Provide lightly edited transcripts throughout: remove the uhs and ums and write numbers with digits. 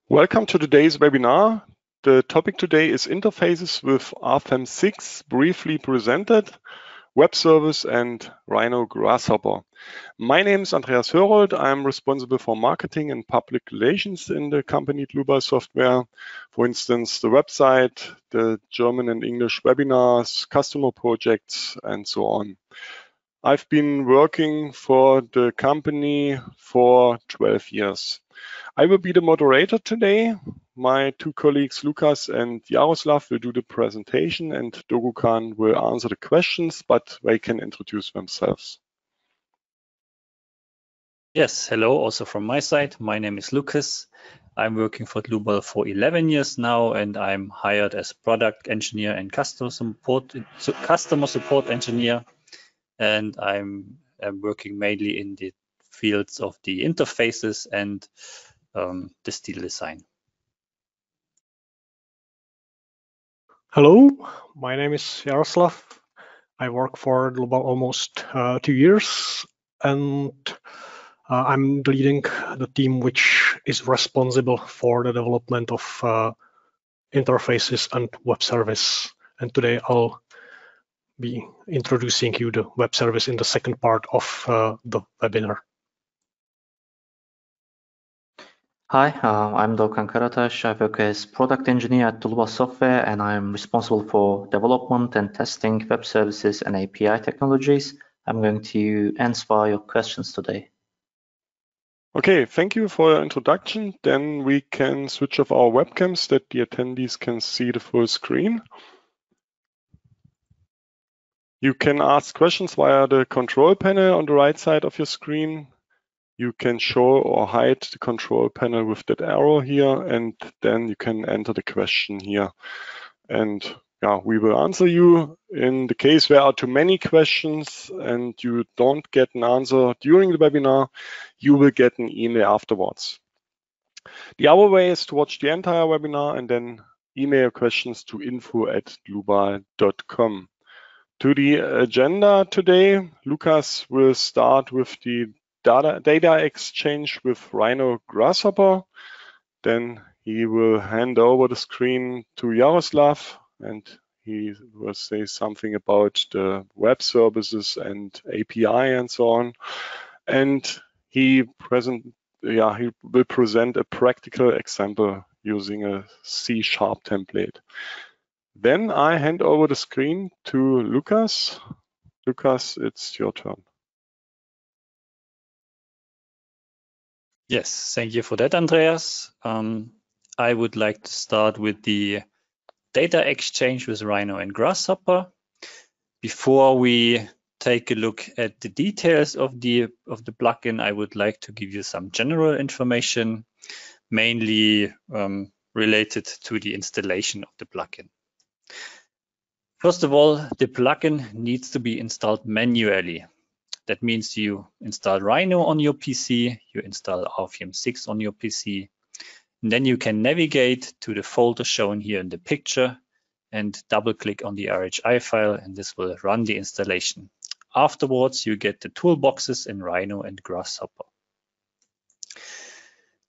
Welcome to today's webinar. The topic today is interfaces with RFEM 6, briefly presented, Webservice and Rhino Grasshopper. My name is Andreas Hörold. I'm responsible for marketing and public relations in the company Dlubal Software. For instance, the website, the German and English webinars, customer projects, and so on. I've been working for the company for 12 years. I will be the moderator today. My two colleagues, Lukas and Jaroslav, will do the presentation and Dogukan will answer the questions, but they can introduce themselves. Yes, hello, also from my side. My name is Lukas. I'm working for Dlubal for 11 years now, and I'm hired as product engineer and customer support engineer. And I'm working mainly in the fields of the interfaces and the style design. Hello, my name is Jaroslav. I work for Dlubal almost 2 years, and I'm leading the team which is responsible for the development of interfaces and web service. And today I'll be introducing you the web service in the second part of the webinar. Hi, I'm Dogukan Karataş. I work as product engineer at Dlubal Software, and I'm responsible for development and testing web services and API technologies. I'm going to answer your questions today. Okay, thank you for your introduction. Then we can switch off our webcams that the attendees can see the full screen. You can ask questions via the control panel on the right side of your screen. You can show or hide the control panel with that arrow here, and then you can enter the question here. And yeah, we will answer you. In the case there are too many questions and you don't get an answer during the webinar, you will get an email afterwards. The other way is to watch the entire webinar and then email questions to info@dlubal.com. To the agenda today, Lukas will start with the data exchange with Rhino Grasshopper. Then he will hand over the screen to Jaroslav and he will say something about the web services and API and so on. And he will present a practical example using a C# template. Then I hand over the screen to Lukas. Lukas, it's your turn. Yes, thank you for that, Andreas. I would like to start with the data exchange with Rhino and Grasshopper. Before we take a look at the details of the plugin, I would like to give you some general information, mainly related to the installation of the plugin. First of all, the plugin needs to be installed manually. That means you install Rhino on your PC, you install RFEM 6 on your PC, and then you can navigate to the folder shown here in the picture and double-click on the RHI file, and this will run the installation. Afterwards, you get the toolboxes in Rhino and Grasshopper.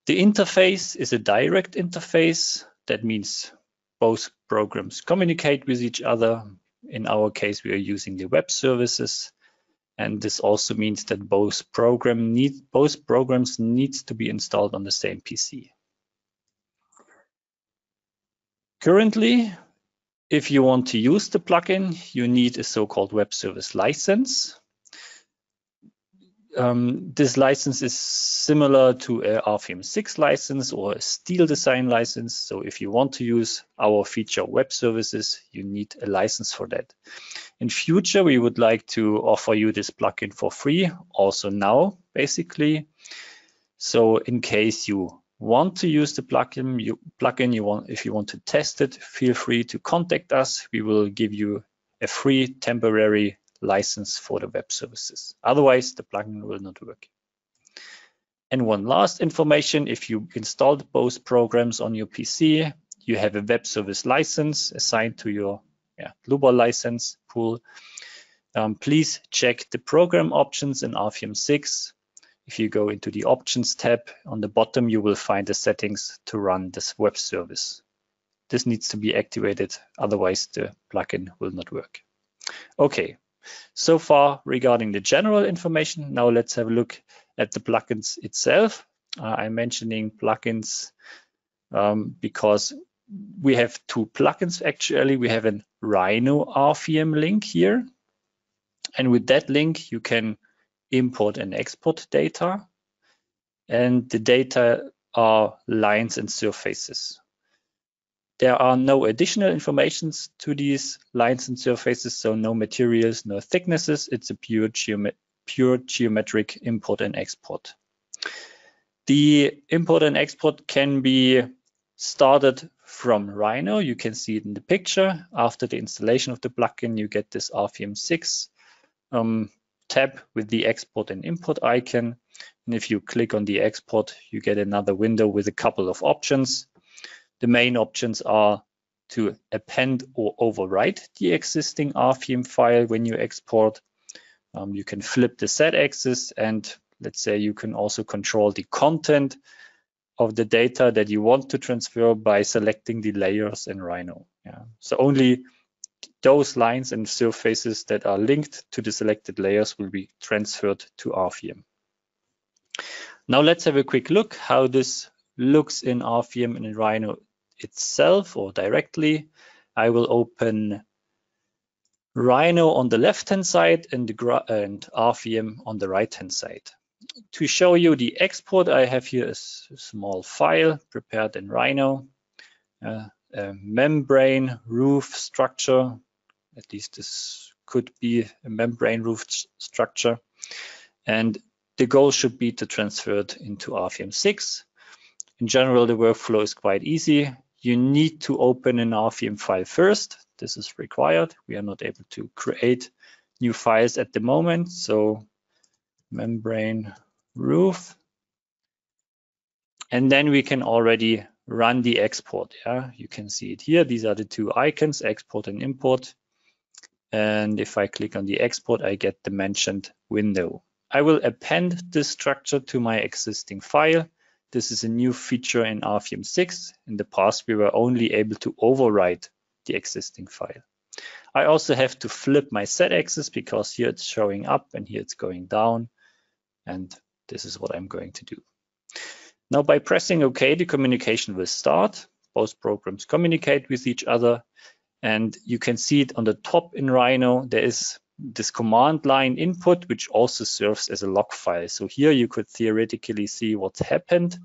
The interface is a direct interface. That means both programs communicate with each other. In our case, we are using the web services. And this also means that both programs need to be installed on the same PC. Currently, if you want to use the plugin, you need a so-called web service license. This license is similar to a RFEM 6 license or a style design license. So if you want to use our feature web services, you need a license for that. In future, we would like to offer you this plugin for free, also now, basically. So in case you want to use the plugin, if you want to test it, feel free to contact us. We will give you a free temporary license for the web services. Otherwise, the plugin will not work. And one last information, if you installed both programs on your PC, you have a web service license assigned to your Dlubal license pool. Please check the program options in RFEM 6. If you go into the Options tab on the bottom, you will find the settings to run this web service. This needs to be activated, otherwise the plugin will not work. Okay, so far regarding the general information. Now let's have a look at the plugins itself. I'm mentioning plugins because we have two plugins actually. We have a Rhino RFEM link here. And with that link, you can import and export data. And the data are lines and surfaces. There are no additional informations to these lines and surfaces, so no materials, no thicknesses. It's a pure geometric import and export. The import and export can be started from Rhino. You can see it in the picture. After the installation of the plugin, you get this RFEM 6 tab with the export and import icon. And if you click on the export, you get another window with a couple of options. The main options are to append or overwrite the existing RFEM file when you export. You can flip the Z-axis, and let's say you can also control the content of the data that you want to transfer by selecting the layers in Rhino. Yeah. So only those lines and surfaces that are linked to the selected layers will be transferred to RFEM. Now let's have a quick look how this looks in RFEM and in Rhino itself or directly. I will open Rhino on the left-hand side and RFEM on the right-hand side. To show you the export, I have here a small file prepared in Rhino, a membrane roof structure. At least this could be a membrane roof structure. And the goal should be to transfer it into RFEM 6. In general, the workflow is quite easy. You need to open an RFEM file first. This is required. We are not able to create new files at the moment. So membrane roof. And then we can already run the export. Yeah, you can see it here. These are the two icons, export and import. And if I click on the export, I get the mentioned window. I will append this structure to my existing file. This is a new feature in RFEM 6. In the past, we were only able to overwrite the existing file. I also have to flip my Z-axis because here it's showing up and here it's going down. And this is what I'm going to do. Now, by pressing OK, the communication will start. Both programs communicate with each other. And you can see it on the top in Rhino. There is this command line input, which also serves as a log file. So here you could theoretically see what's happened,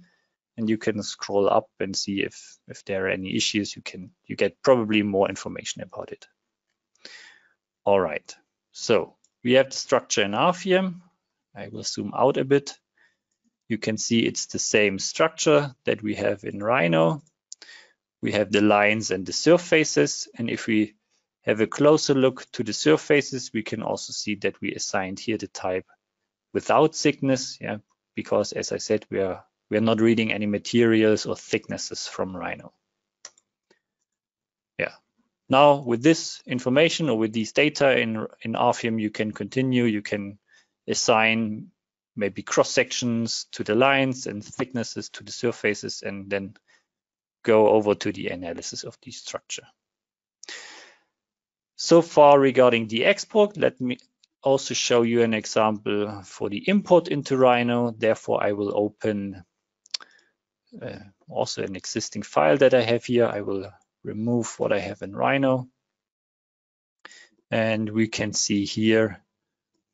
and you can scroll up and see if there are any issues. You get probably more information about it. All right, so we have the structure in RFEM. I will zoom out a bit. You can see it's the same structure that we have in Rhino. We have the lines and the surfaces, and if we have a closer look to the surfaces, we can also see that we assigned here the type without thickness, yeah, because as I said, we are not reading any materials or thicknesses from Rhino. Yeah. Now with this information or with these data in RFEM, you can continue. You can assign maybe cross sections to the lines and thicknesses to the surfaces, and then go over to the analysis of the structure. So far regarding the export, let me also show you an example for the import into Rhino. Therefore, I will open also an existing file that I have here. I will remove what I have in Rhino. And we can see here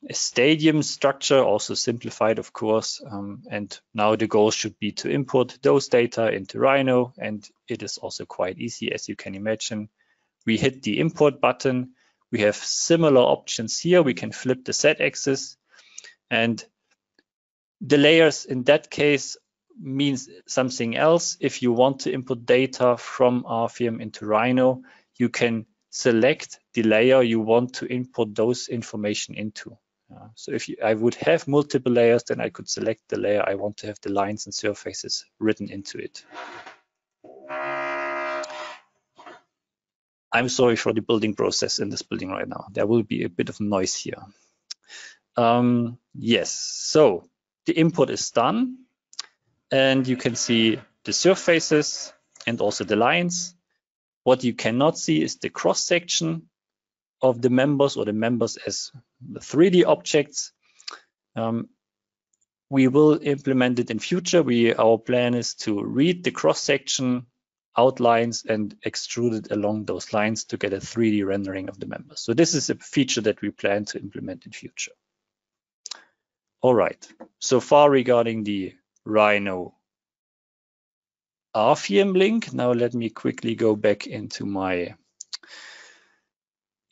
a stadium structure, also simplified, of course. And now the goal should be to import those data into Rhino. And it is also quite easy, as you can imagine. We hit the import button. We have similar options here. We can flip the Z-axis, and the layers in that case means something else. If you want to import data from RFEM into Rhino, you can select the layer you want to import those information into. So if I would have multiple layers, then I could select the layer I want to have the lines and surfaces written into it. I'm sorry for the building process in this building right now. There will be a bit of noise here. Yes, so the import is done, and you can see the surfaces and also the lines. What you cannot see is the cross-section of the members, or the members as the 3D objects. We will implement it in future. Our plan is to read the cross-section outlines and extrude it along those lines to get a 3D rendering of the members. So this is a feature that we plan to implement in future. All right, so far regarding the Rhino RFEM link. Now let me quickly go back into my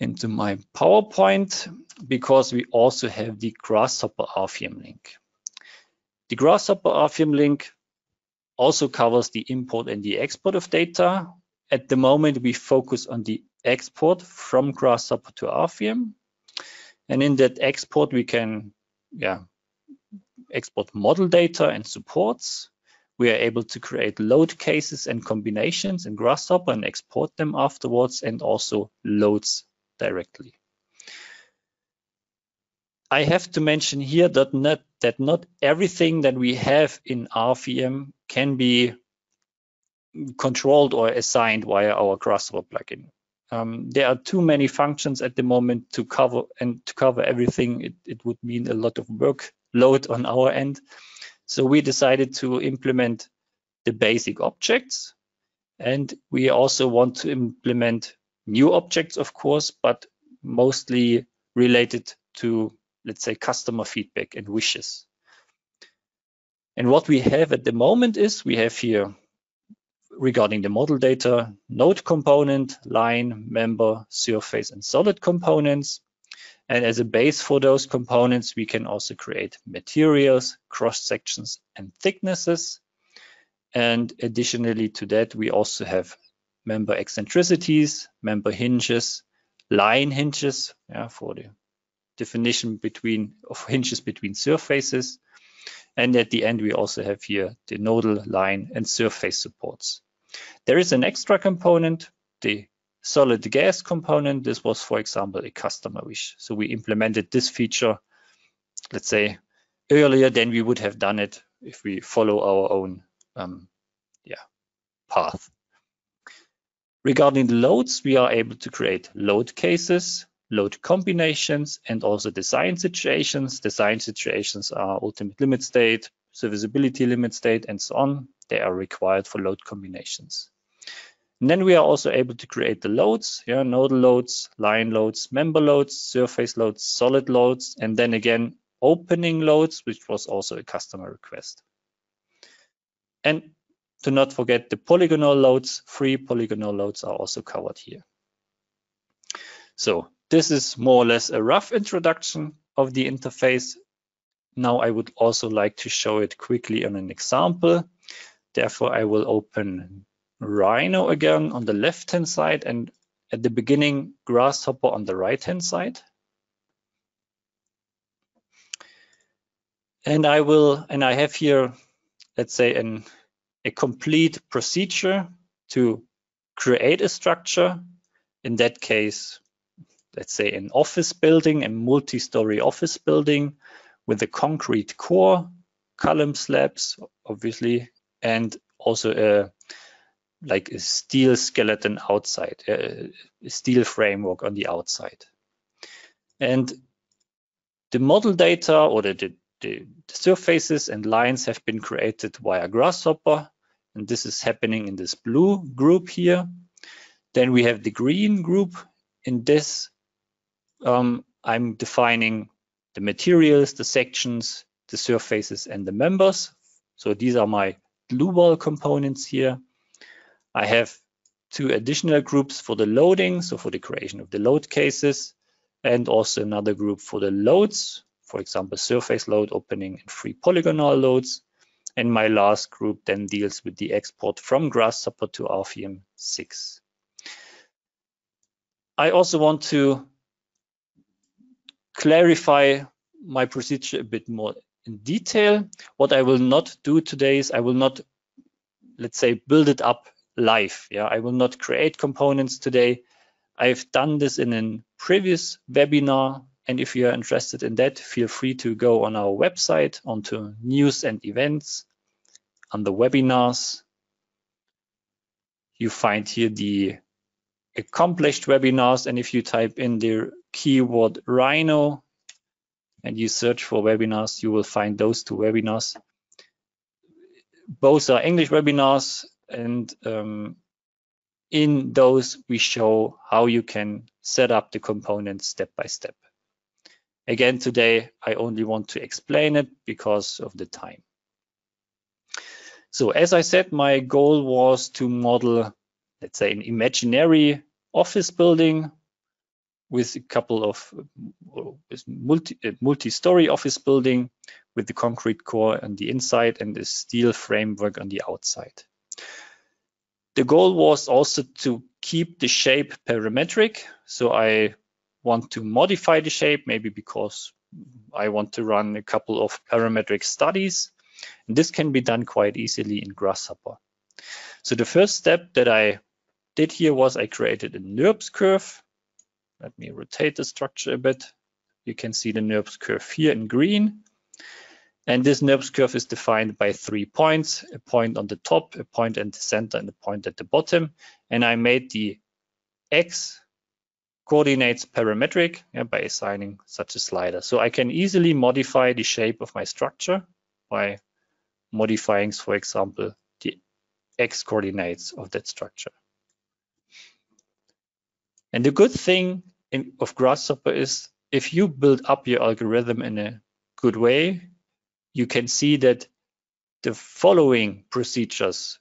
PowerPoint, because we also have the Grasshopper RFEM link. The Grasshopper RFEM link also covers the import and the export of data. At the moment, we focus on the export from Grasshopper to RFEM. And in that export, we can export model data and supports. We are able to create load cases and combinations in Grasshopper and export them afterwards, and also loads directly. I have to mention here that not everything that we have in RFEM can be controlled or assigned via our Grasshopper plugin. There are too many functions at the moment to cover, and to cover everything, it would mean a lot of workload on our end. So we decided to implement the basic objects, and we also want to implement new objects, of course, but mostly related to, let's say, customer feedback and wishes. And what we have at the moment is we have here, regarding the model data, node component, line, member, surface, and solid components. And as a base for those components, we can also create materials, cross sections, and thicknesses. And additionally to that, we also have member eccentricities, member hinges, line hinges, for the definition of hinges between surfaces. And at the end, we also have here the nodal, line, and surface supports. There is an extra component, the solid gas component. This was, for example, a customer wish. So we implemented this feature, let's say, earlier than we would have done it if we follow our own path. Regarding the loads, we are able to create load cases, load combinations, and also design situations. Design situations are ultimate limit state, serviceability limit state, and so on. They are required for load combinations. And then we are also able to create the loads, nodal loads, line loads, member loads, surface loads, solid loads, and then again, opening loads, which was also a customer request. And to not forget the polygonal loads, 3 polygonal loads are also covered here. So this is more or less a rough introduction of the interface. Now I would also like to show it quickly on an example. Therefore, I will open Rhino again on the left-hand side, and at the beginning, Grasshopper on the right-hand side. And I have here, let's say, a complete procedure to create a structure. In that case, let's say an office building, a multi-story office building with a concrete core, column slabs, obviously, and also like a steel skeleton outside, a steel framework on the outside. And the model data, or the surfaces and lines, have been created via Grasshopper, and this is happening in this blue group here. Then we have the green group. In this, I'm defining the materials, the sections, the surfaces, and the members. So these are my Dlubal components here. I have 2 additional groups for the loading, so for the creation of the load cases, and also another group for the loads, for example, surface load, opening, and 3 polygonal loads. And my last group then deals with the export from Grasshopper to RFEM 6. I also want to clarify my procedure a bit more in detail. What I will not do today is I will not, let's say, build it up live. I will not create components today. I've done this in a previous webinar, And if you are interested in that, feel free to go on our website onto news and events, under webinars. You find here the accomplished webinars, and if you type in the keyword Rhino and you search for webinars, you will find those 2 webinars. Both are English webinars, and in those we show how you can set up the components step by step. Again, today I only want to explain it because of the time. So as I said, my goal was to model, let's say, an imaginary office building with a couple of multi-story office building with the concrete core on the inside and the steel framework on the outside. The goal was also to keep the shape parametric. So I want to modify the shape, maybe because I want to run a couple of parametric studies. And this can be done quite easily in Grasshopper. So the first step that I did here was I created a NURBS curve. Let me rotate the structure a bit. You can see the NURBS curve here in green. And this NURBS curve is defined by 3 points, a point on the top, a point in the center, and a point at the bottom. And I made the X coordinates parametric by assigning such a slider. So I can easily modify the shape of my structure by modifying, for example, the X coordinates of that structure. And the good thing of Grasshopper is if you build up your algorithm in a good way, you can see that the following procedures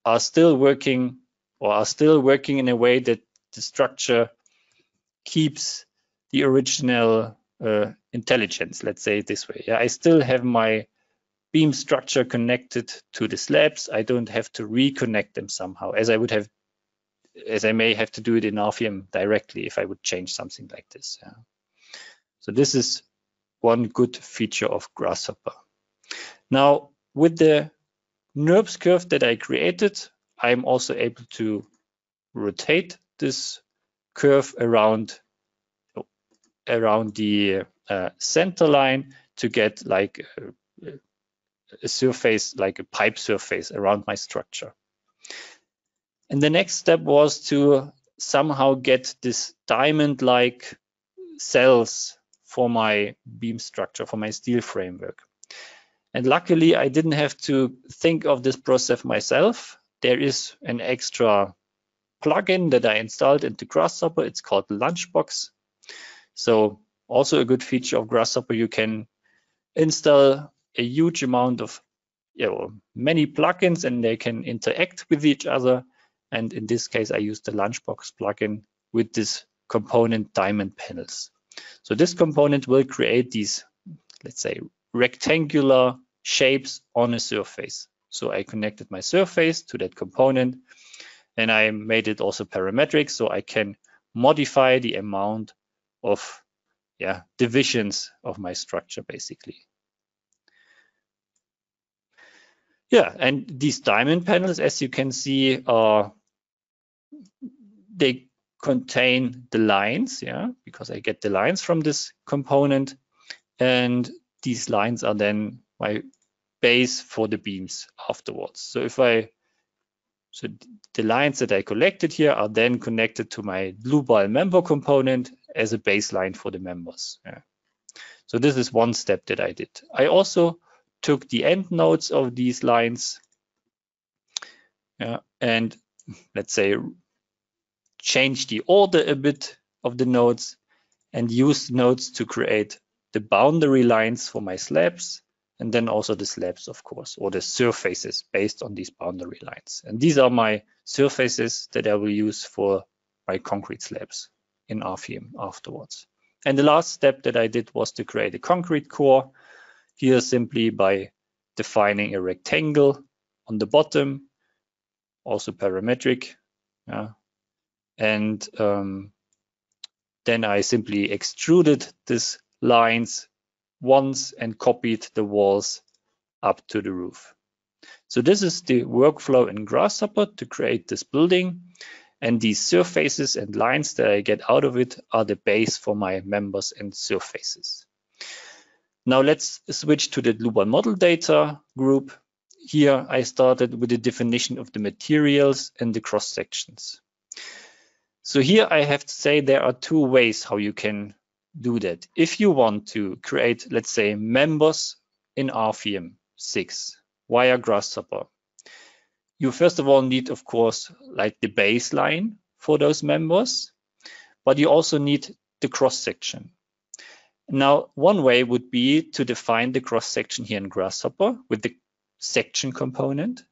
are still working in a way that the structure keeps the original intelligence, let's say it this way. Yeah, I still have my beam structure connected to the slabs. I don't have to reconnect them somehow, as I may have to do it in RFEM directly if I would change something like this. Yeah. So this is one good feature of Grasshopper. Now, with the NURBS curve that I created, I'm also able to rotate this curve around the center line to get like a surface, like a pipe surface around my structure. And the next step was to somehow get this diamond-like cells for my beam structure, for my steel framework. And luckily, I didn't have to think of this process myself. There is an extra plugin that I installed into Grasshopper. It's called Lunchbox. So also a good feature of Grasshopper, you can install a huge amount of many plugins and they can interact with each other. And in this case, I used the Lunchbox plugin with this component diamond panels. So this component will create these, let's say, rectangular shapes on a surface. So I connected my surface to that component and I made it also parametric, so I can modify the amount of divisions of my structure basically. Yeah, and these diamond panels, as you can see, they contain the lines, because I get the lines from this component, and these lines are then my base for the beams afterwards. So the lines that I collected here are then connected to my Dlubal member component as a baseline for the members. So this is one step that I did. I also took the end nodes of these lines and let's say change the order a bit of the nodes and use nodes to create the boundary lines for my slabs and then also the slabs, of course, or the surfaces based on these boundary lines. And these are my surfaces that I will use for my concrete slabs in RFEM afterwards. And the last step that I did was to create a concrete core here simply by defining a rectangle on the bottom, also parametric. And then I simply extruded these lines once and copied the walls up to the roof. So this is the workflow in Grasshopper to create this building. And these surfaces and lines that I get out of it are the base for my members and surfaces. Now let's switch to the Dlubal model data group. Here I started with the definition of the materials and the cross sections. So here I have to say there are two ways how you can do that. If you want to create, let's say, members in RFEM 6 via Grasshopper, you first of all need, of course, like the baseline for those members, but you also need the cross section. Now, one way would be to define the cross section here in Grasshopper with the section component.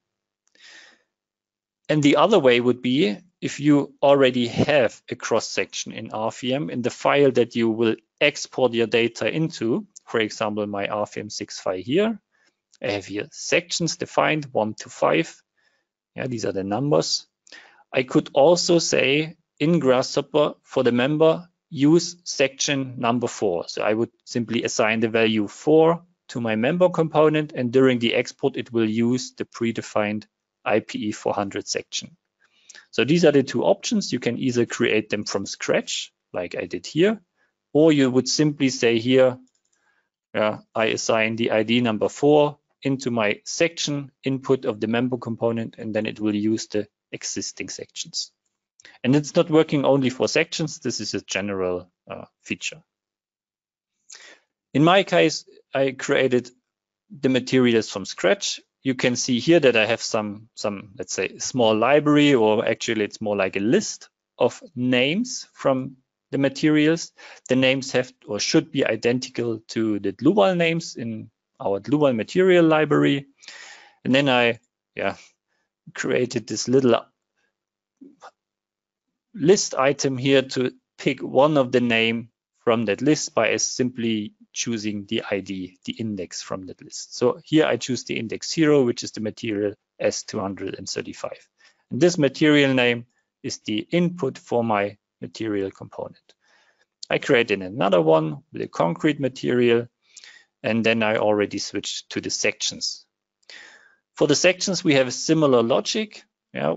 And the other way would be if you already have a cross section in RFEM in the file that you will export your data into, for example, my RFEM 6 file here. I have here sections defined 1 to 5. Yeah, these are the numbers. I could also say in Grasshopper for the member, use section number 4. So I would simply assign the value 4 to my member component, and during the export, it will use the predefined IPE 400 section. So these are the two options. You can either create them from scratch, like I did here, or you would simply say here, I assign the ID number 4 into my section input of the member component, and then it will use the existing sections. And it's not working only for sections. This is a general feature. In my case, I created the materials from scratch. You can see here that I have some, let's say, small library, or actually it's more like a list of names from the materials. The names have or should be identical to the Dlubal names in our Dlubal material library. And then I created this little list item here to pick one of the name from that list by simply choosing the ID, the index from that list. So here I choose the index 0, which is the material S235. And this material name is the input for my material component. I created another one with a concrete material, and then I already switched to the sections. For the sections, we have a similar logic.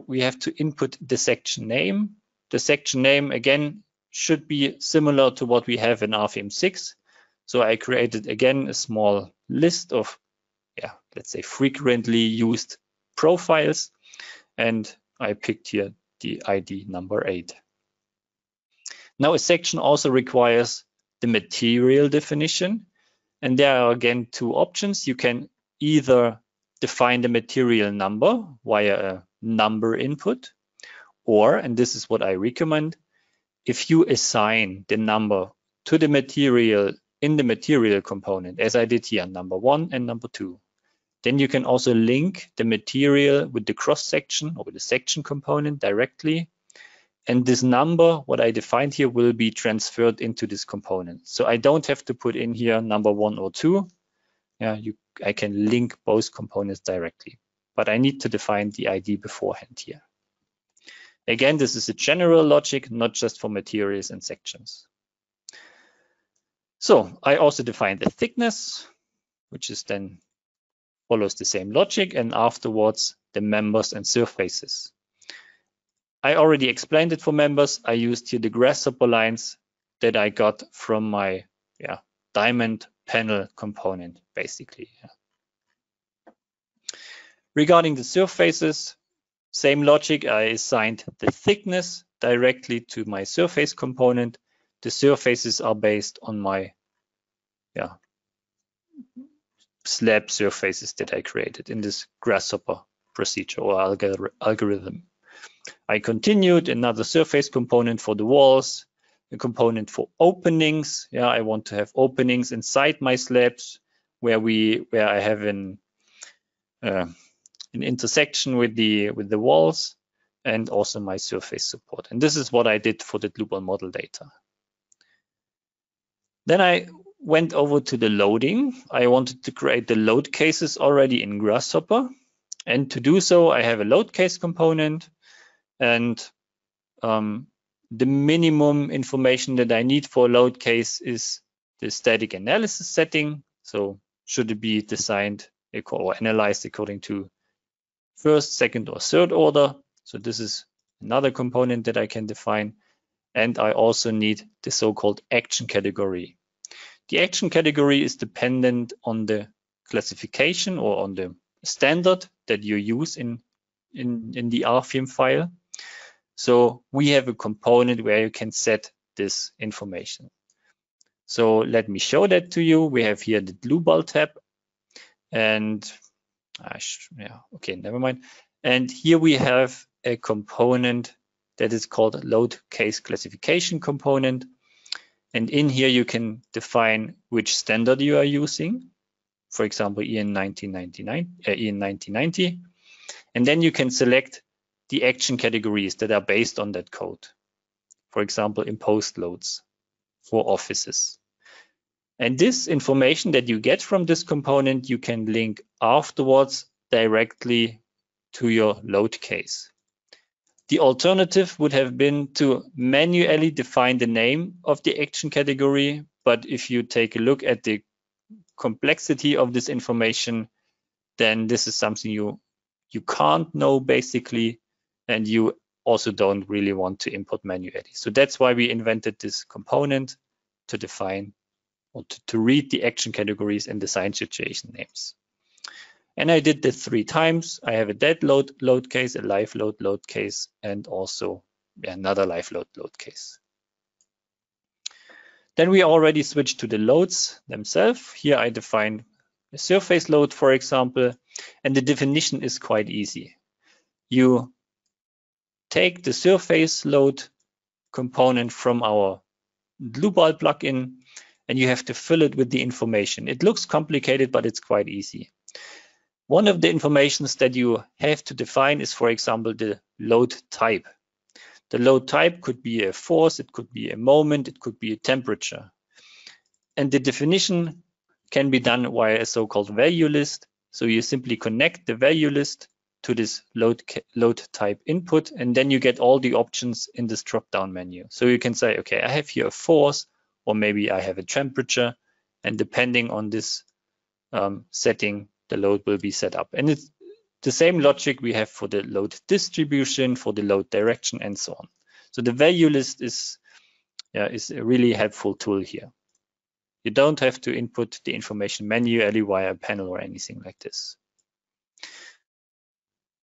We have to input the section name. The section name, again, should be similar to what we have in RFEM 6. So I created, again, a small list of, let's say, frequently used profiles, and I picked here the ID number 8. Now, a section also requires the material definition, and there are, again, two options. You can either define the material number via a number input, or, and this is what I recommend, if you assign the number to the material in the material component, as I did here, number 1 and number 2, then you can also link the material with the cross section or with the section component directly. And this number, what I defined here, will be transferred into this component. So I don't have to put in here number 1 or 2. I can link both components directly, but I need to define the ID beforehand here. Again, this is a general logic, not just for materials and sections. So I also defined the thickness, which is then follows the same logic, and afterwards the members and surfaces. I already explained it for members. I used here the Grasshopper lines that I got from my diamond panel component, basically. Regarding the surfaces, same logic. I assigned the thickness directly to my surface component. The surfaces are based on my slab surfaces that I created in this Grasshopper procedure or algorithm. I continued another surface component for the walls, a component for openings. I want to have openings inside my slabs where I have an intersection with the walls, and also my surface support. And this is what I did for the Dlubal model data. Then I went over to the loading. I wanted to create the load cases already in Grasshopper. And to do so, I have a load case component, and the minimum information that I need for a load case is the static analysis setting. So should it be designed or analyzed according to first, second, or third order? So this is another component that I can define. And I also need the so-called action category. The action category is dependent on the classification or on the standard that you use in the RFEM file. So we have a component where you can set this information. So let me show that to you. We have here the Dlubal tab, and okay, never mind. And here we have a component that is called load case classification component. And in here you can define which standard you are using. For example, EN 1990. And then you can select the action categories that are based on that code. For example, imposed loads for offices. And this information that you get from this component, you can link afterwards directly to your load case. The alternative would have been to manually define the name of the action category. But if you take a look at the complexity of this information, then this is something you can't know basically, and you also don't really want to import manually. So that's why we invented this component to define or to read the action categories and assign situation names. And I did this 3 times. I have a dead load case, a live load case, and also another live load case. Then we already switched to the loads themselves. Here I define a surface load, for example, and the definition is quite easy. You take the surface load component from our Dlubal plugin, and you have to fill it with the information. It looks complicated, but it's quite easy. One of the informations that you have to define is, for example, the load type. The load type could be a force, it could be a moment, it could be a temperature. And the definition can be done via a so-called value list. So you simply connect the value list to this load type input, and then you get all the options in this drop-down menu. So you can say, okay, I have here a force, or maybe I have a temperature, and depending on this setting, the load will be set up. And it's the same logic we have for the load distribution, for the load direction, and so on. So the value list is a really helpful tool here. You don't have to input the information manually via a panel or anything like this.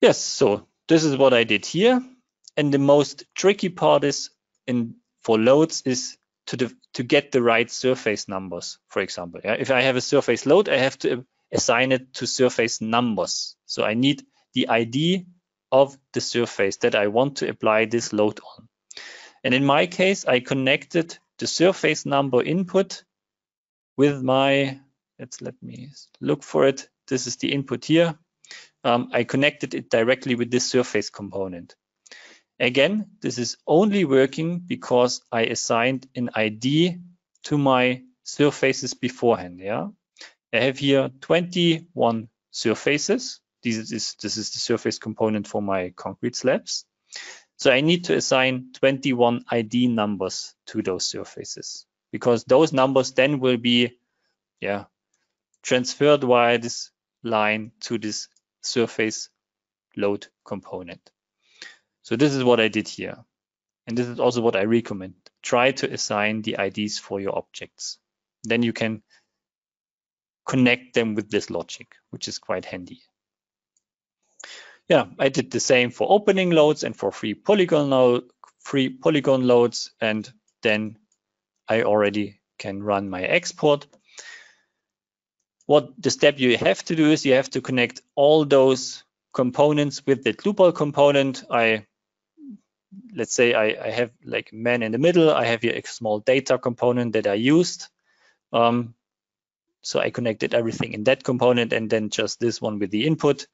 Yes, so this is what I did here. And the most tricky part is for loads is to get the right surface numbers, for example. If I have a surface load, I have to assign it to surface numbers. So I need the ID of the surface that I want to apply this load on. And in my case, I connected the surface number input with my, let me look for it. This is the input here. I connected it directly with this surface component. Again, this is only working because I assigned an ID to my surfaces beforehand. Yeah, I have here 21 surfaces. This is the surface component for my concrete slabs. So I need to assign 21 ID numbers to those surfaces, because those numbers then will be transferred via this line to this surface load component. So this is what I did here. And this is also what I recommend. Try to assign the IDs for your objects. Then you can connect them with this logic, which is quite handy. Yeah, I did the same for opening loads and for free polygon loads, and then I already can run my export. What the step you have to do is you have to connect all those components with the Dlubal component. Let's say I have like man in the middle. I have here a small data component that I used. So I connected everything in that component, and then just this one with the input,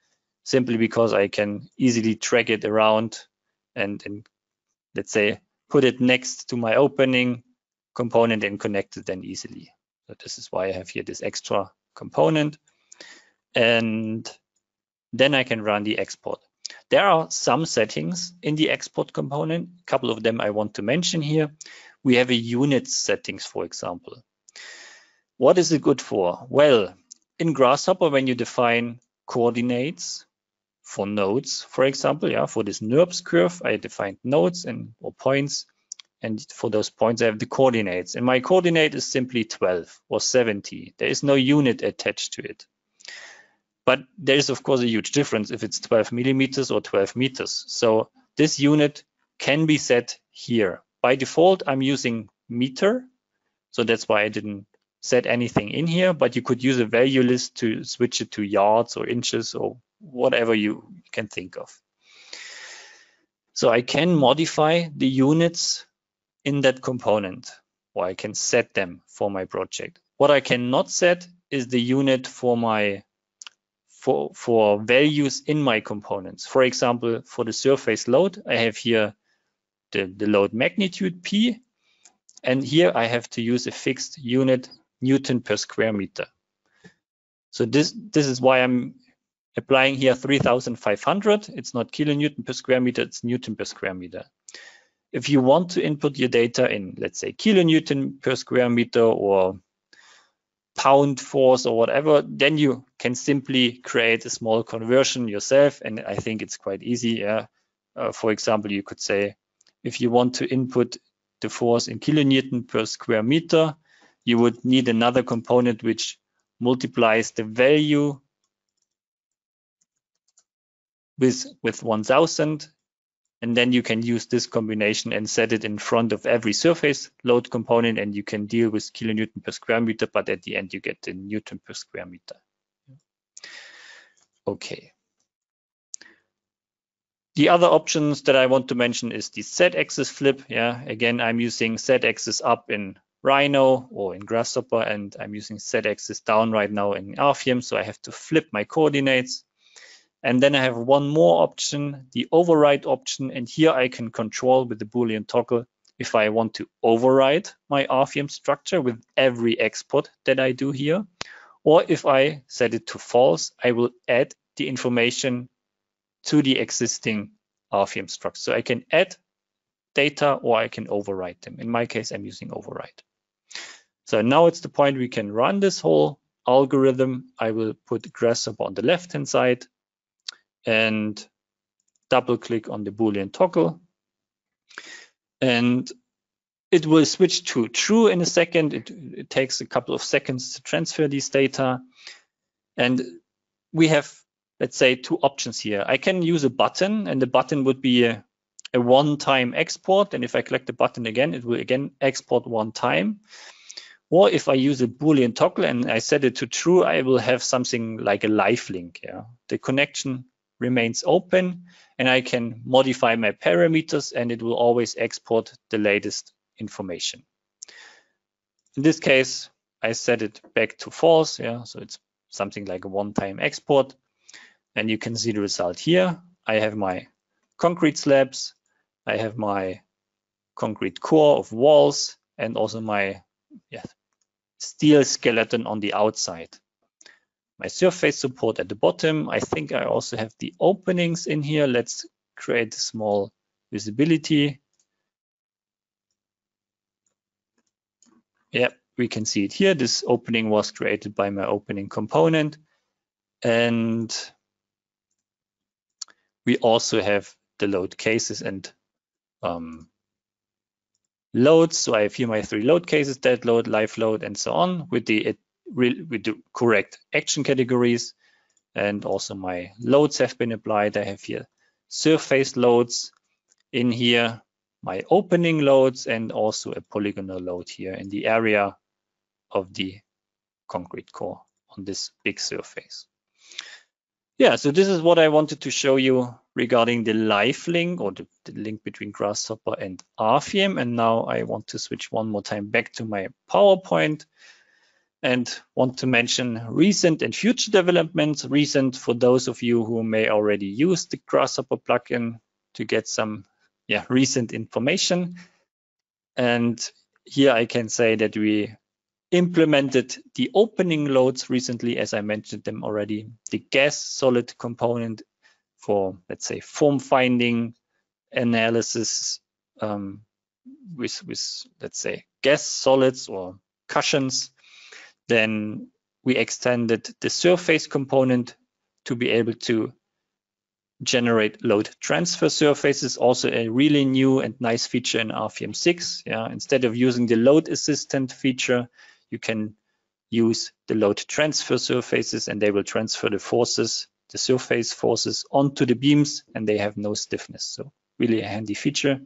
simply because I can easily drag it around and let's say put it next to my opening component and connect it then easily. So this is why I have here this extra component, and then I can run the export. There are some settings in the export component. A couple of them I want to mention here. We have a unit settings, for example. What is it good for? Well, in Grasshopper, when you define coordinates for nodes, for example. Yeah, for this NURBS curve, I defined nodes or points. And for those points, I have the coordinates. And my coordinate is simply 12 or 70. There is no unit attached to it. But there is, of course, a huge difference if it's 12 millimeters or 12 meters. So this unit can be set here. By default, I'm using meter. So that's why I didn't set anything in here. But you could use a value list to switch it to yards or inches or whatever you can think of. So I can modify the units in that component, or I can set them for my project. What I cannot set is the unit for my for values in my components. For example, for the surface load, I have here the load magnitude P, and here I have to use a fixed unit, Newton per square meter. So this is why I'm applying here 3,500. It's not kilonewton per square meter, it's Newton per square meter. If you want to input your data in, let's say, kilonewton per square meter or pound force or whatever, then you can simply create a small conversion yourself. And I think it's quite easy. Yeah. For example, you could say, if you want to input the force in kilonewton per square meter, you would need another component which multiplies the value with 1000. And then you can use this combination and set it in front of every surface load component, and you can deal with kilonewton per square meter, but at the end you get the Newton per square meter. Okay. The other options that I want to mention is the Z-axis flip. Yeah, again, I'm using Z-axis up in Rhino or in Grasshopper, and I'm using Z-axis down right now in RFEM, so I have to flip my coordinates. And then I have one more option, the override option. And here I can control with the Boolean toggle if I want to override my RFEM structure with every export that I do here. Or if I set it to false, I will add the information to the existing RFEM structure. So I can add data or I can override them. In my case, I'm using override. So now it's the point we can run this whole algorithm. I will put Grasshopper on the left-hand side and double click on the Boolean toggle, and it will switch to true in a second. It takes a couple of seconds to transfer these data, and we have, let's say, two options here. I can use a button, and the button would be a one-time export, and if I click the button again, it will again export one time. Or if I use a Boolean toggle and I set it to true, I will have something like a live link. Yeah, the connection remains open, and I can modify my parameters, and it will always export the latest information. In this case, I set it back to false. Yeah, so it's something like a one-time export, and you can see the result here. I have my concrete slabs, I have my concrete core of walls, and also my steel skeleton on the outside. My surface support at the bottom. I think I also have the openings in here. Let's create a small visibility. Yeah, we can see it here. This opening was created by my opening component. And we also have the load cases and loads. So I have here my 3 load cases, dead load, live load, and so on with the correct action categories. And also my loads have been applied. I have here surface loads in here, my opening loads, and also a polygonal load here in the area of the concrete core on this big surface. Yeah, so this is what I wanted to show you regarding the live link, or the link between Grasshopper and RFEM. And now I want to switch one more time back to my PowerPoint and want to mention recent and future developments. Recent for those of you who may already use the Grasshopper plugin to get some recent information. And here I can say that we implemented the opening loads recently, as I mentioned them already, the gas solid component for, let's say, form finding analysis with let's say, gas solids or cushions. Then we extended the surface component to be able to generate load transfer surfaces, also a really new and nice feature in RFEM 6. Yeah, instead of using the load assistant feature, you can use the load transfer surfaces, and they will transfer the forces, the surface forces, onto the beams, and they have no stiffness. So really a handy feature.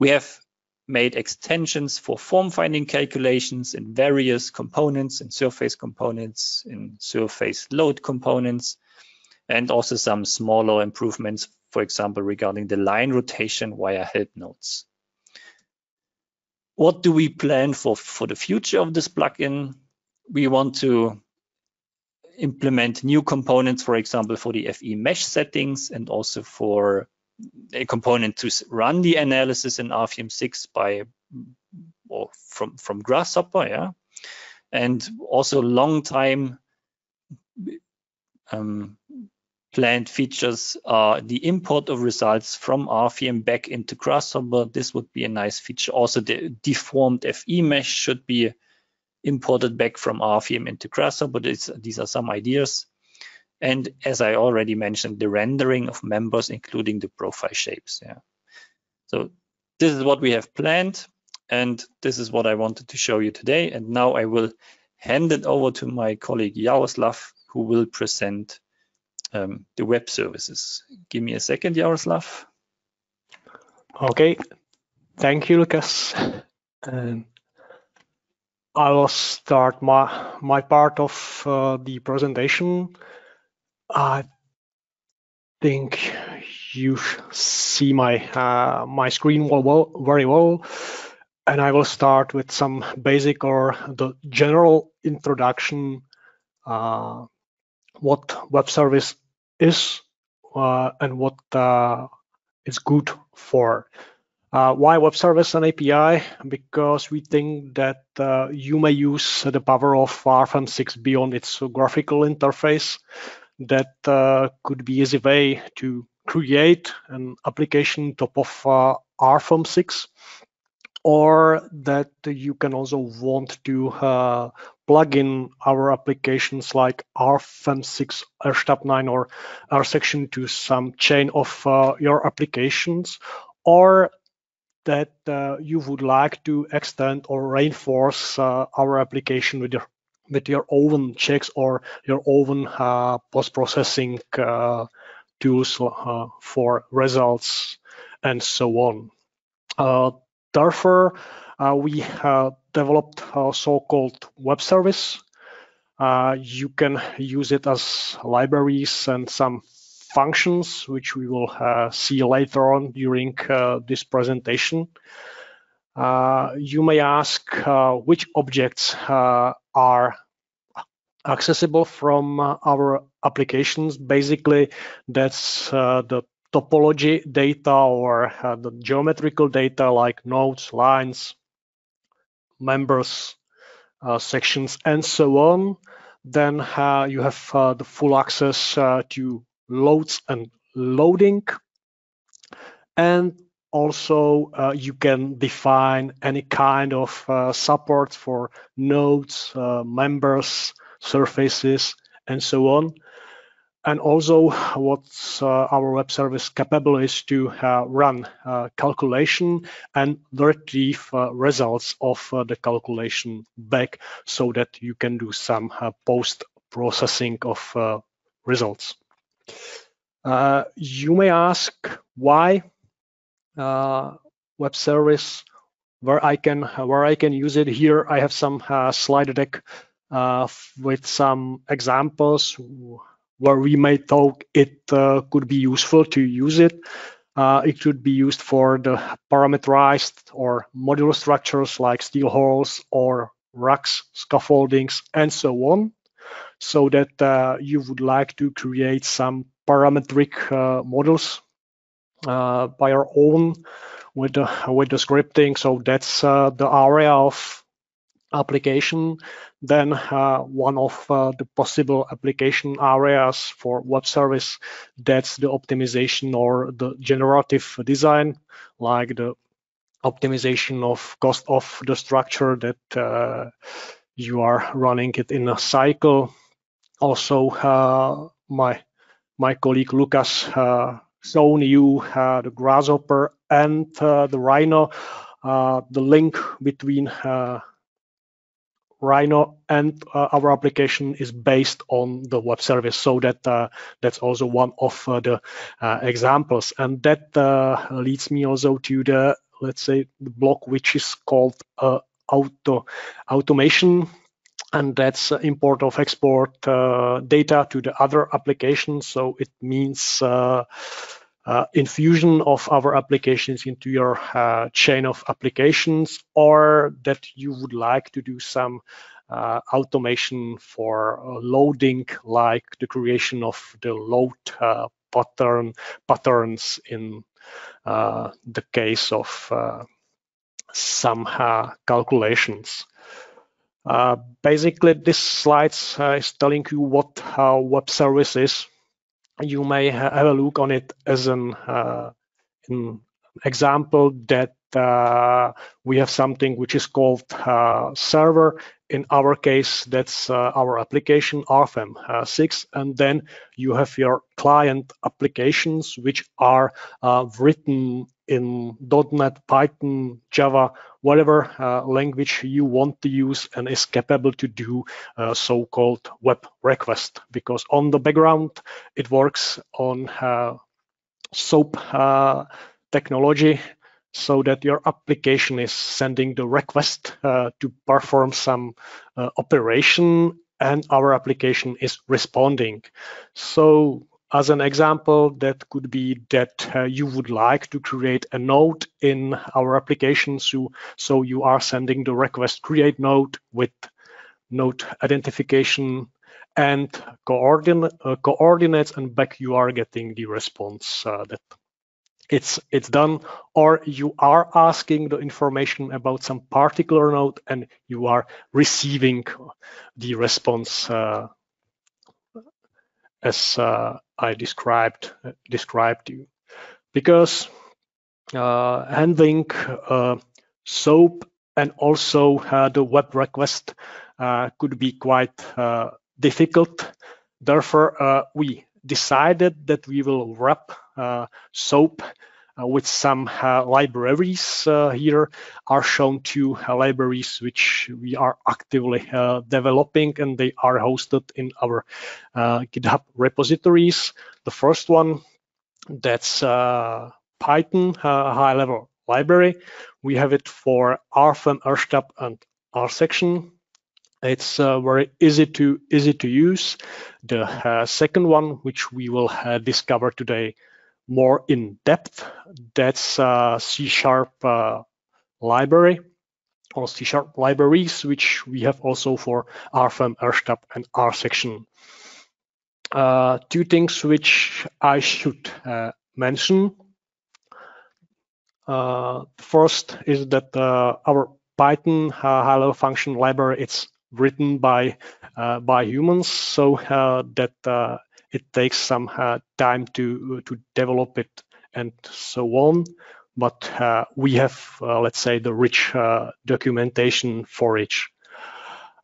We have made extensions for form finding calculations in various components, in surface components, in surface load components, and also some smaller improvements, for example, regarding the line rotation via help nodes. What do we plan for the future of this plugin? We want to implement new components, for example, for the FE mesh settings, and also for a component to run the analysis in RFEM 6 from Grasshopper, yeah. And also long time planned features are the import of results from RFEM back into Grasshopper. This would be a nice feature. Also, the deformed FE mesh should be imported back from RFEM into Grasshopper. These are some ideas. And as I already mentioned, the rendering of members, including the profile shapes. Yeah. So this is what we have planned, and this is what I wanted to show you today. And now I will hand it over to my colleague Jaroslav, who will present the web services. Give me a second, Jaroslav. Okay, thank you, Lucas. I will start my part of the presentation. I think you see my screen very well, and I will start with some basic or the general introduction what web service is and what it's good for. Why web service and API? Because we think that you may use the power of RFEM 6 beyond its graphical interface. That could be easy way to create an application top of RFEM 6, or that you can also want to plug in our applications like RFEM 6, RSTAB 9, or RSection to some chain of your applications, or that you would like to extend or reinforce our application with your own checks or your own post-processing tools for results and so on. Therefore, we developed a so-called web service. You can use it as libraries and some functions, which we will see later on during this presentation. You may ask which objects are accessible from our applications. Basically, that's the topology data or the geometrical data like nodes, lines, members, sections, and so on. Then you have the full access to loads and loading. And also you can define any kind of support for nodes, members, surfaces, and so on. And also what's our web service capable is to run calculation and retrieve results of the calculation back so that you can do some post-processing of results. You may ask why web service, where I can use it. Here I have some slide deck with some examples where we may talk it could be useful to use it. It could be used for the parameterized or modular structures like steel hulls or racks, scaffoldings, and so on, so that you would like to create some parametric models by your own with the scripting. So that's the area of application. Then one of the possible application areas for web service, that's the optimization or the generative design, like the optimization of cost of the structure that you are running it in a cycle. Also, my my colleague Lucas shown you the Grasshopper and the Rhino. The link between Rhino and our application is based on the web service, so that that's also one of the examples, and that leads me also to the, let's say, the block which is called automation, and that's import of export data to the other applications. So it means infusion of our applications into your chain of applications, or that you would like to do some automation for loading, like the creation of the load patterns in the case of some calculations. Basically, this slide is telling you what web service is. You may have a look on it as an example that we have something which is called server. In our case, that's our application RFEM 6, and then you have your client applications which are written in .NET, Python, Java, whatever language you want to use, and is capable to do so-called web request, because on the background it works on SOAP technology, so that your application is sending the request to perform some operation, and our application is responding. So as an example, that could be that you would like to create a node in our application, so you are sending the request create node with node identification and coordinates, and back you are getting the response that it's done, or you are asking the information about some particular node and you are receiving the response as I described to you. Because handling SOAP and also the web request could be quite difficult. Therefore, we decided that we will wrap SOAP with some libraries. Here are shown two libraries which we are actively developing, and they are hosted in our GitHub repositories. The first one, that's Python high-level library. We have it for RFEM, RSTAB, and R section. It's very easy to use. The second one, which we will discover today more in depth, that's C# library, or C# libraries, which we have also for RFEM, RSTAB, and R section. Two things which I should mention. First is that our Python high-level function library, it's written by humans, so that it takes some time to develop it and so on. But we have, let's say, the rich documentation for each.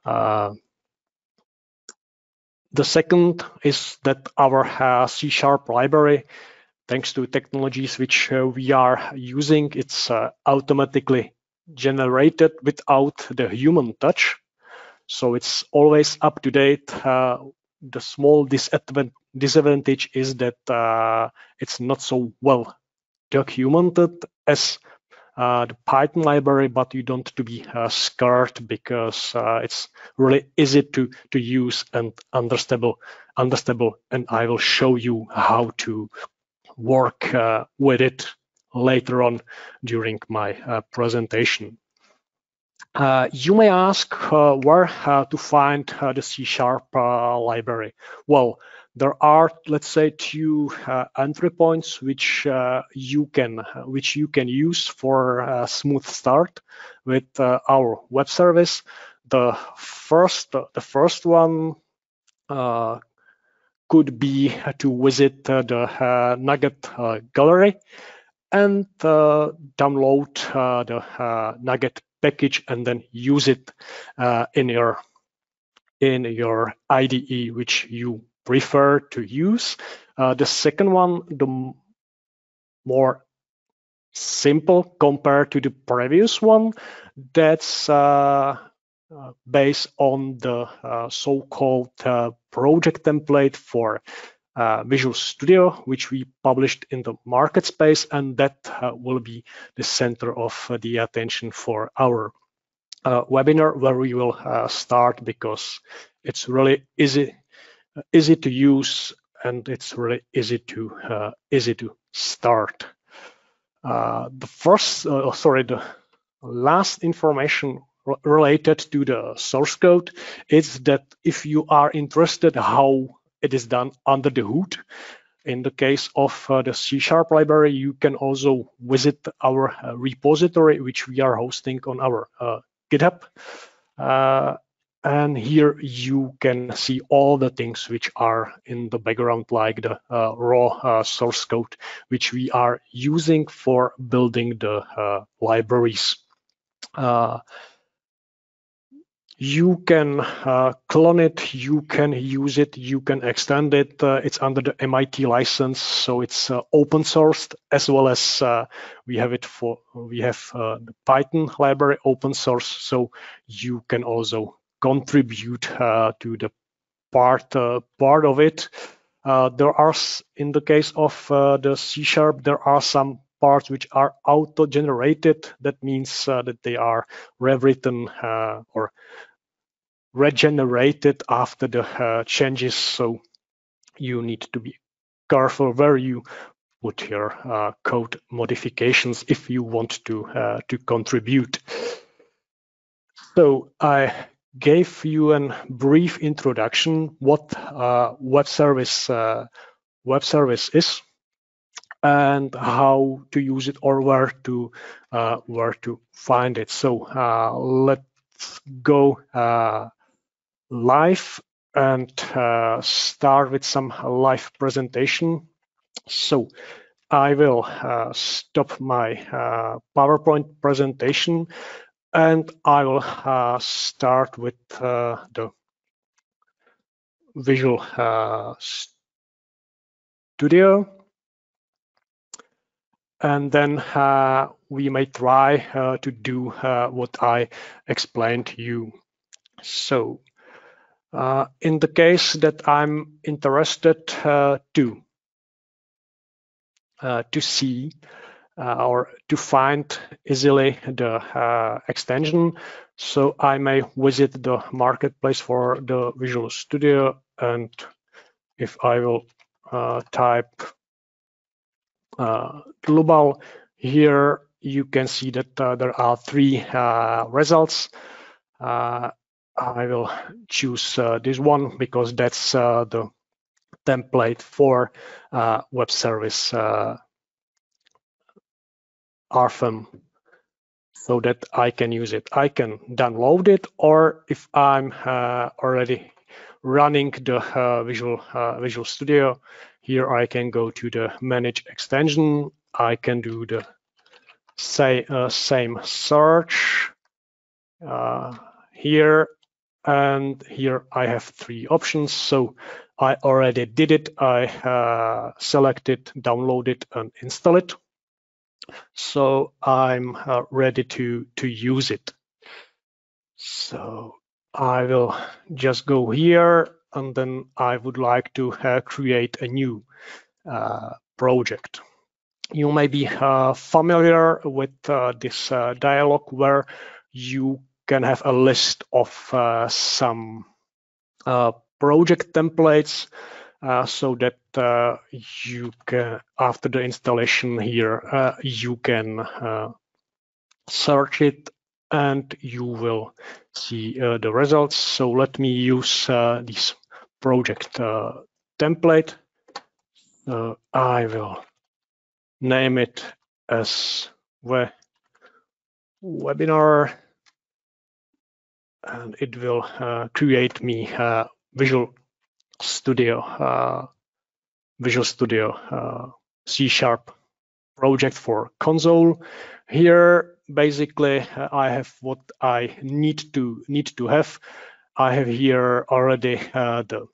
The second is that our C# library, thanks to technologies which we are using, it's automatically generated without the human touch. So it's always up to date. The small disadvantage is that it's not so well documented as the Python library, but you don't have to be scared, because it's really easy to use and understandable, and I will show you how to work with it later on during my presentation. You may ask where to find the C# library. Well, there are, let's say, two entry points which you can use for a smooth start with our web service. The first one could be to visit the Nugget gallery and download the Nugget package, and then use it in your IDE which you prefer to use. The second one, the more simple compared to the previous one, that's based on the so-called project template for Visual Studio, which we published in the market space, and that will be the center of the attention for our webinar, where we will start, because it's really easy to use, and it's really easy to start. The last information related to the source code is that if you are interested how it is done under the hood, in the case of the C# library, you can also visit our repository, which we are hosting on our GitHub. And here you can see all the things which are in the background, like the raw source code, which we are using for building the libraries. You can clone it, you can use it, you can extend it. It's under the MIT license, so it's open sourced, as well as we have the Python library open source, so you can also contribute to the part of it. There are, in the case of the C#, there are some parts which are auto-generated. That means that they are rewritten or regenerated after the changes. So you need to be careful where you put your code modifications if you want to contribute. So I gave you a brief introduction what Webservice is and how to use it, or where to find it. So let's go live and start with some live presentation. So I will stop my PowerPoint presentation, and I will start with the Visual Studio. And then we may try to do what I explained to you. So in the case that I'm interested to see or to find easily the extension, so I may visit the marketplace for the Visual Studio, and if I will type Dlubal, here you can see that there are 3 results. I will choose this one because that's the template for Webservice RFEM, so that I can use it. I can download it, or if I'm already running the Visual Studio, here I can go to the Manage Extension. I can do the same search here, and here I have 3 options. So I already did it. I select it, download it, and install it. So I'm ready to use it. So I will just go here, and then I would like to create a new project. You may be familiar with this dialog, where you can have a list of some project templates, so that you can, after the installation here, you can search it and you will see the results. So let me use this project template. I will name it as webinar, and it will create me Visual Studio C# project for console. Here basically I have what I need to have. I have here already the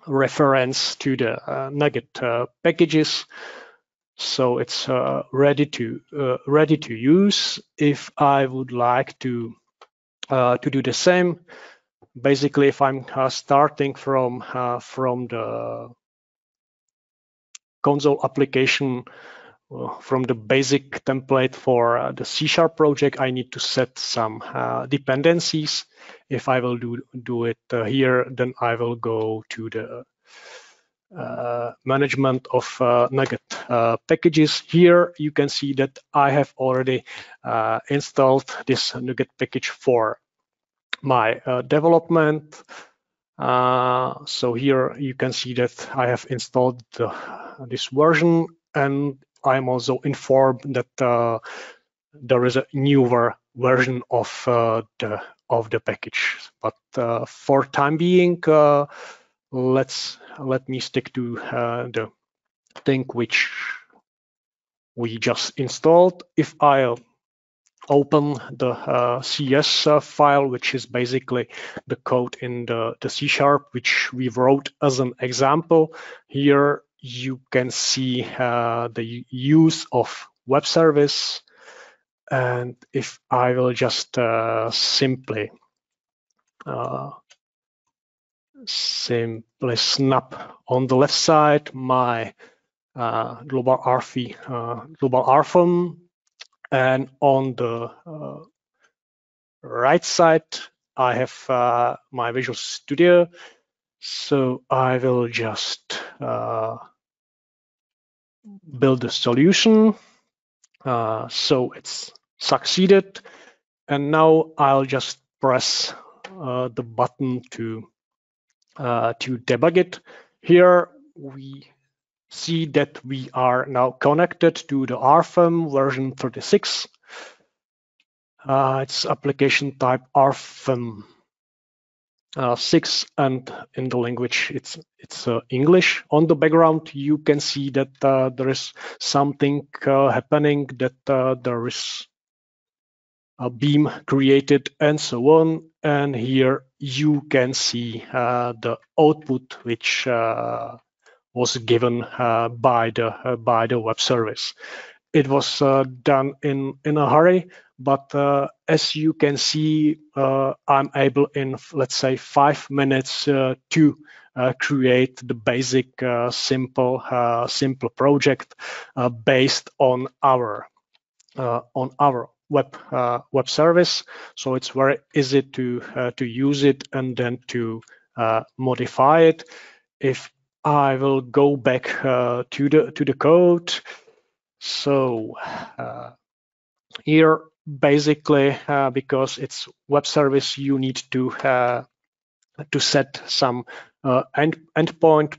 reference to the NuGet packages. So it's ready to use. If I would like to do the same, basically, if I'm starting from the console application, from the basic template for the C# project, I need to set some dependencies. If I will do it here, then I will go to the management of NuGet packages. Here you can see that I have already installed this NuGet package for my development. So here you can see that I have installed this version, and I'm also informed that there is a newer version of the package. But for time being, let me stick to the thing which we just installed. If I open the CS file, which is basically the code in the C# which we wrote as an example, here you can see the use of Webservice. And if I will just simply snap on the left side my Dlubal RFEM, and on the right side I have my Visual Studio. So I will just build the solution. So it's succeeded, and now I'll just press the button to debug it. Here we see that we are now connected to the RFEM version 36. It's application type RFEM 6, and in the language it's English. On the background you can see that there is something happening, that there is a beam created and so on. And here you can see the output which was given by the web service. It was done in a hurry, but as you can see, I'm able in, let's say, 5 minutes to create the basic simple project based on our web service. So it's very easy to use it and then to modify it. If I will go back to the code. So here, basically, because it's web service, you need to set some endpoint.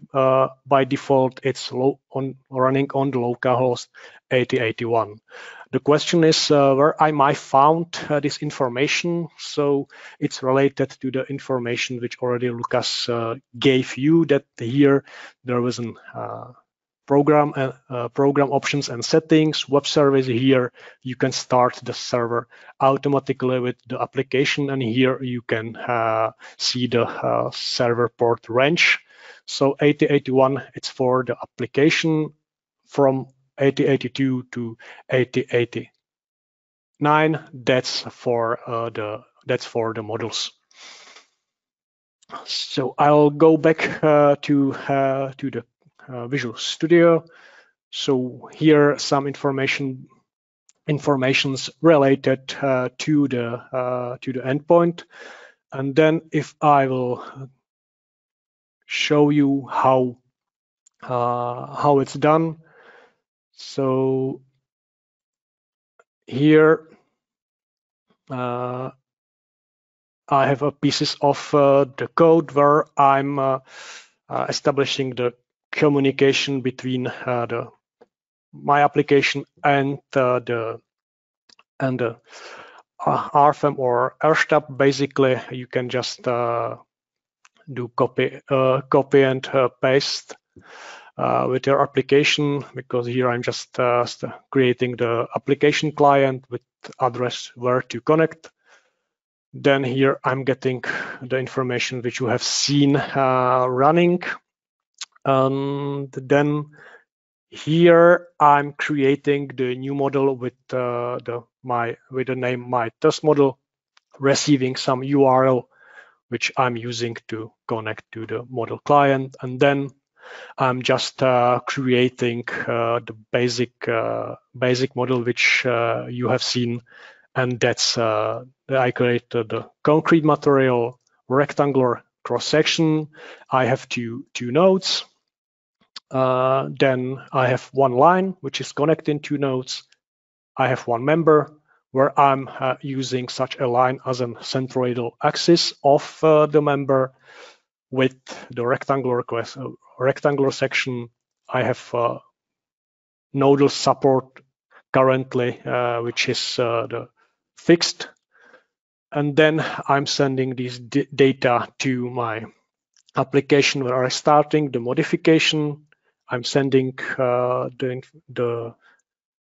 By default, it's running on the localhost 8081. The question is where I might found this information. So it's related to the information which already Lucas gave you, that here there was an program options and settings, web service. Here you can start the server automatically with the application, and here you can see the server port range. So 8081, it's for the application, from 8082 to 8089. That's for the models. So I'll go back to the Visual Studio. So here some informations related to the endpoint, and then if I will show you how it's done. So here I have a pieces of the code where I'm establishing the communication between my application and the RFEM or RSTAB. Basically, you can just do copy and paste with your application, because here I'm just creating the application client with address where to connect. Then here I'm getting the information which you have seen running. And then here I'm creating the new model with the name my test model, receiving some URL which I'm using to connect to the model client, and then I'm just creating the basic model which you have seen, and that's I created the concrete material, rectangular cross section. I have two nodes. Then I have one line which is connecting two nodes. I have one member where I'm using such a line as a centroidal axis of the member. With the rectangular section, I have nodal support currently, which is the fixed. And then I'm sending this data to my application where I'm starting the modification. I'm sending the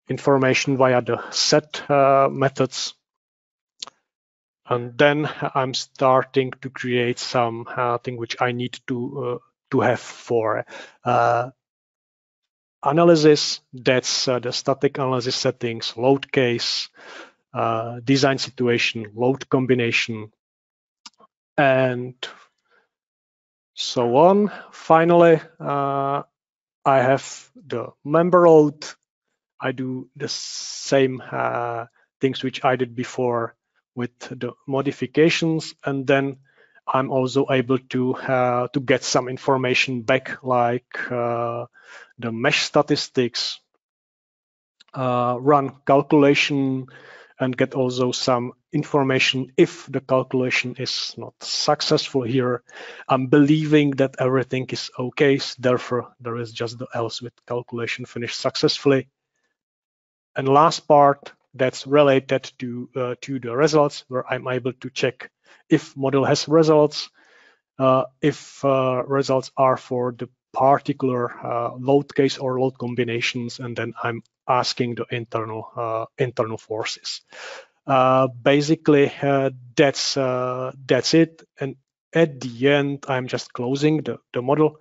information via the set methods. And then I'm starting to create some thing which I need to have for analysis. That's the static analysis settings, load case, design situation, load combination, and so on. Finally, I have the member load. I do the same things which I did before with the modifications, and then I'm also able to get some information back, like the mesh statistics, run calculation, and get also some information if the calculation is not successful here. I'm believing that everything is okay, therefore there is just the else with calculation finished successfully. And last part that's related to the results, where I'm able to check if model has results, if results are for the particular load case or load combinations, and then I'm asking the internal forces. Basically, that's it. And at the end, I'm just closing the model.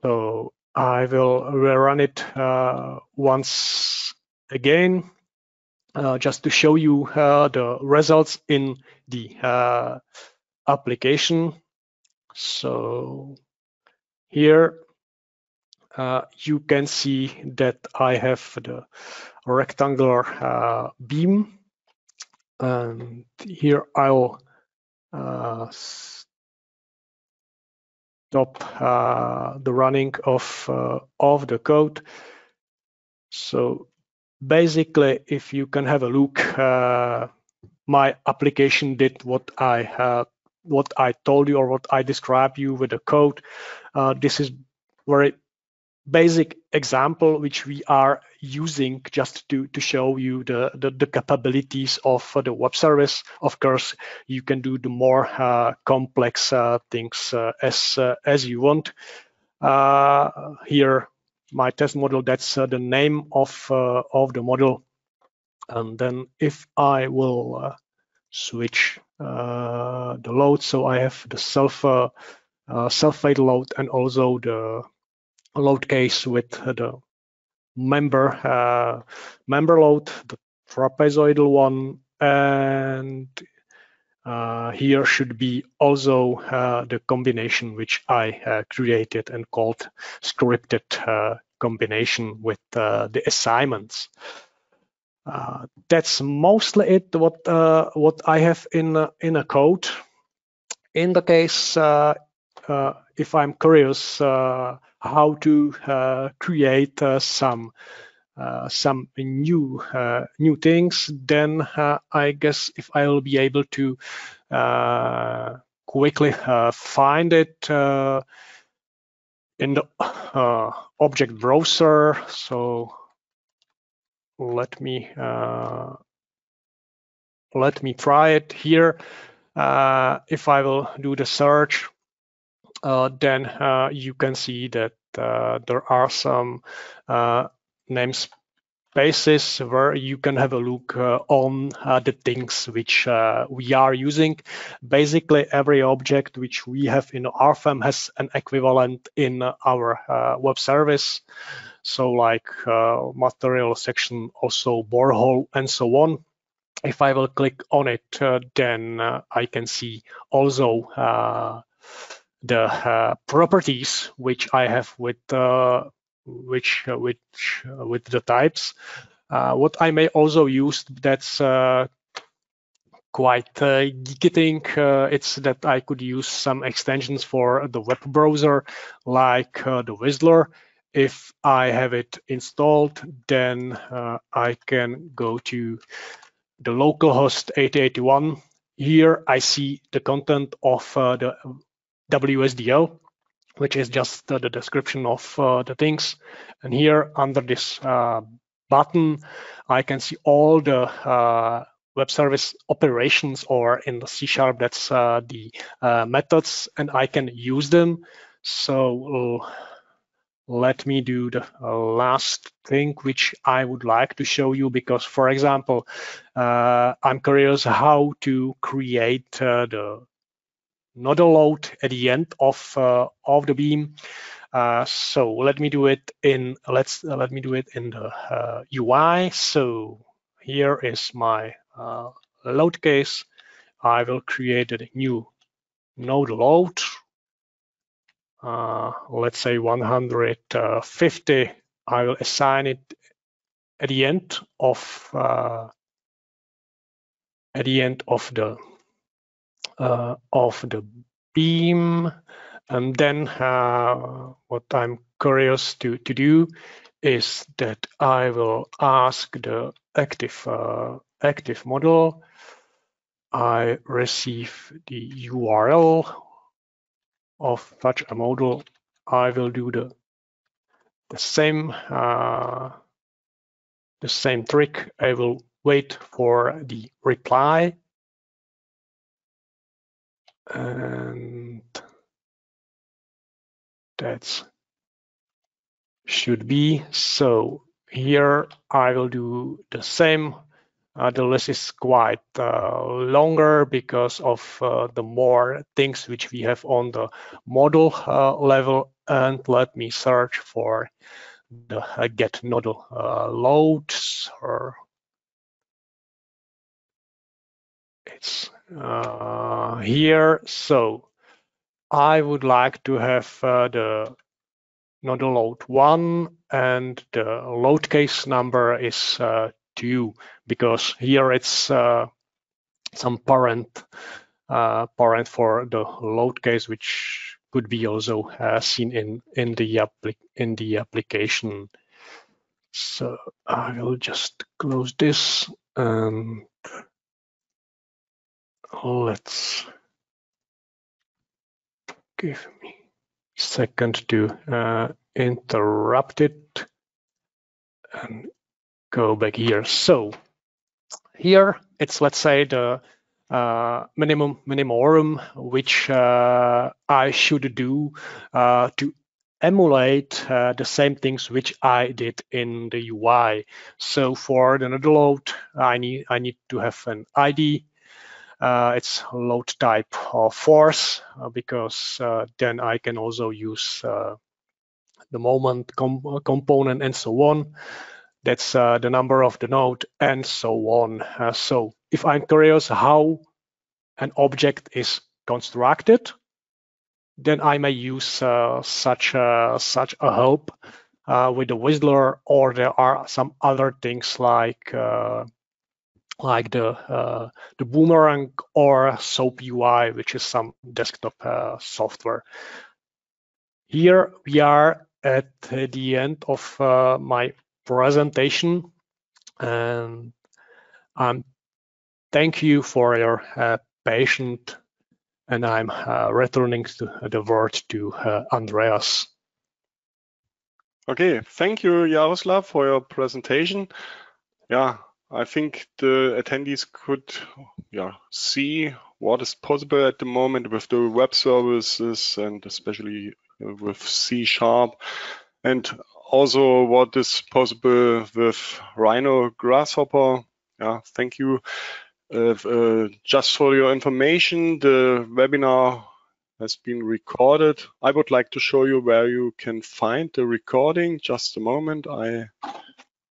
So I will run it once again, just to show you the results in the application. So here you can see that I have the rectangular beam, and here I'll stop the running of the code. So basically, if you can have a look, my application did what I told you or what I described you with the code. This is very basic example which we are using just to show you the capabilities of the web service. Of course, you can do the more complex things as you want. Here, my test model, that's the name of the model. And then if I will switch the load, so I have the self-fade load and also the load case with the member load, the trapezoidal one, and here should be also the combination which I created and called scripted combination with the assignments. That's mostly it. What I have in a code. In the case, if I'm curious how to create some new things, then I guess if I will be able to quickly find it in the object browser. So let me try it here. If I will do the search, then you can see that there are some names basis where you can have a look on the things which we are using. Basically, every object which we have in RFEM has an equivalent in our web service. So like material section, also borehole, and so on. If I will click on it, then I can see also the properties which I have with the types. What I may also use that's quite geeky thing, it's that I could use some extensions for the web browser, like the Whistler. If I have it installed, then I can go to the localhost 8081. Here I see the content of the WSDL, which is just the description of the things. And here under this button, I can see all the web service operations, or in the C#, that's the methods, and I can use them. So let me do the last thing which I would like to show you, because, for example, I'm curious how to create the nodal load at the end of the beam. So let me do it in let me do it in the UI. So here is my load case. I will create a new nodal load. Let's say 150. I will assign it at the end of the beam. And then what I'm curious to do is that I will ask the active model. I receive the URL of such a model. I will do the same trick. I will wait for the reply, and that's should be. So here I will do the same. The list is quite longer because of the more things which we have on the model level. And let me search for the get nodal loads, or it's here. So I would like to have the nodal load 1, and the load case number is 2, because here it's some parent for the load case, which could be also seen in the application. So I will just close this, and let's give me a second to interrupt it and go back here. So here it's, let's say, the minimorum which I should do to emulate the same things which I did in the UI. So for the nodal load, I need to have an ID. It's load type force, because then I can also use the moment component and so on. That's the number of the node and so on. So if I'm curious how an object is constructed, then I may use such a help with the Whistler, or there are some other things like the Boomerang or SOAP UI, which is some desktop software. Here we are at the end of my presentation, and thank you for your patience, and I'm returning the word to Andreas. Okay, thank you, Jaroslav, for your presentation. Yeah, I think the attendees could see what is possible at the moment with the web services, and especially with C#. And also what is possible with Rhino Grasshopper. Yeah, thank you. Just for your information, the webinar has been recorded. I would like to show you where you can find the recording. Just a moment, I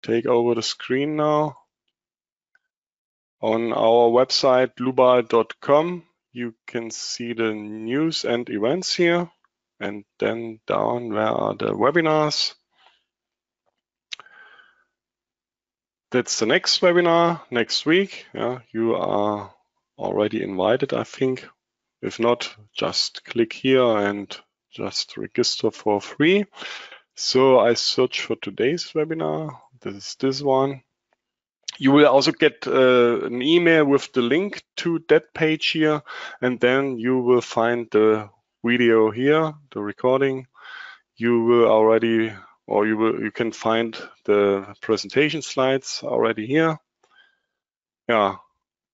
take over the screen now. On our website, dlubal.com, you can see the news and events here. And then down, where are the webinars? That's the next webinar next week. Yeah, you are already invited, I think. If not, just click here and just register for free. So I search for today's webinar. This is this one. You will also get an email with the link to that page here, and then you will find the video here, the recording. You will already, or you can find the presentation slides already here. Yeah,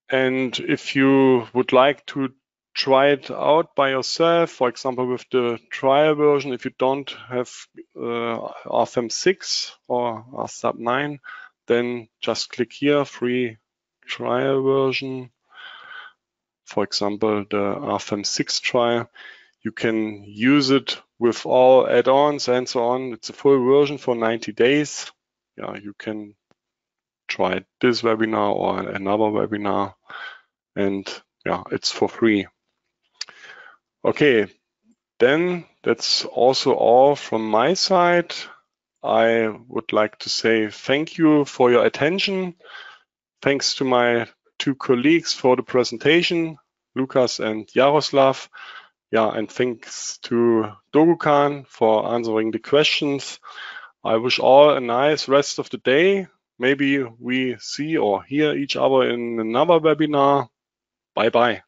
and if you would like to try it out by yourself, for example, with the trial version, if you don't have RFEM 6 or RSTAB 9, then just click here, free trial version. For example, the RFEM 6 trial. You can use it with all add-ons and so on. It's a full version for 90 days. Yeah, you can try this webinar or another webinar, and yeah, it's for free. Okay, then that's also all from my side. I would like to say thank you for your attention. Thanks to my two colleagues for the presentation, Lukas and Jaroslav. Yeah, and thanks to Dogukan for answering the questions. I wish all a nice rest of the day. Maybe we see or hear each other in another webinar. Bye-bye.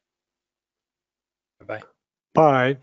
Bye-bye. Bye.